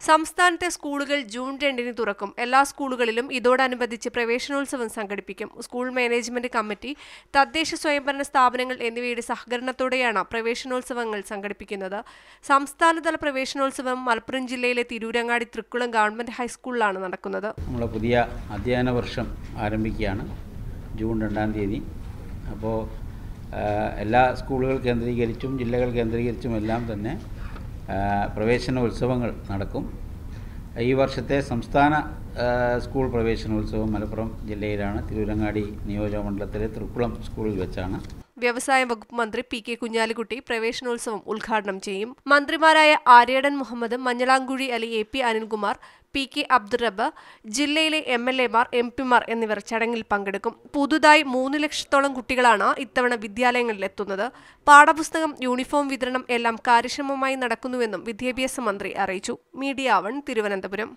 സംസ്ഥാനത്തെ സ്കൂളുകൾ ജൂൺ 2-ന് തുറക്കും. എല്ലാ സ്കൂളുകളിലും ഇതോടനുബന്ധിച്ച് പ്രവേശനോത്സവം സംഘടിപ്പിക്കും. സ്കൂൾ മാനേജ്മെന്റ് കമ്മിറ്റി, തദ്ദേശ സ്വയംഭരണ സ്ഥാപനങ്ങൾ എന്നിവയുടെ സഹകരണത്തോടെയാണ് പ്രവേശനോത്സവങ്ങൾ സംഘടിപ്പിക്കുന്നത്. സംസ്ഥാനതല പ്രവേശനോത്സവം മലപ്പുറം ജില്ലയിലെ തിരൂരങ്ങാടി തൃക്കുളം ഗവൺമെന്റ് ഹൈസ്കൂളിലാണ് നടക്കുന്നത്. നമ്മുടെ പുതിയ അധ്യയന വർഷം ആരംഭിക്കുകയാണ് ജൂൺ 2-ാം തീയതി. അപ്പോൾ എല്ലാ സ്കൂളുകൾ കേന്ദ്രീകരിച്ചും ജില്ലകൾ കേന്ദ്രീകരിച്ചും എല്ലാം തന്നെ പ്രവേശനോത്സവങ്ങൾ നടക്കും. ഈ വർഷത്തെ സംസ്ഥാന സ്കൂൾ പ്രവേശനോത്സവം മലപ്പുറം ജില്ലയിലാണ്, തിരൂരങ്ങാടി നിയോജകമണ്ഡലത്തിലെ തൃക്കുളം സ്കൂളിൽ വെച്ചാണ്. വ്യവസായ വകുപ്പ് മന്ത്രി പി കെ കുഞ്ഞാലിക്കുട്ടി പ്രവേശനോത്സവം ഉദ്ഘാടനം ചെയ്യും. മന്ത്രിമാരായ Aryadan Muhammad, Manjalamkuzhi Ali, A P Anilkumar, P K Abdurabb, ജില്ലയിലെ MLA-മാർ, MP-മാർ എന്നിവർ ചടങ്ങിൽ പങ്കെടുക്കും. പുതുതായി 3 ലക്ഷത്തോളം കുട്ടികളാണ് ഇത്തവണ വിദ്യാലയങ്ങളിലെത്തുന്നത്. പാഠപുസ്തകം, യൂണിഫോം വിതരണം എല്ലാം കാര്യക്ഷമമായി നടക്കുന്നുവെന്നും വിദ്യാഭ്യാസ മന്ത്രി അറിയിച്ചു. മീഡിയ 1 തിരുവനന്തപുരം.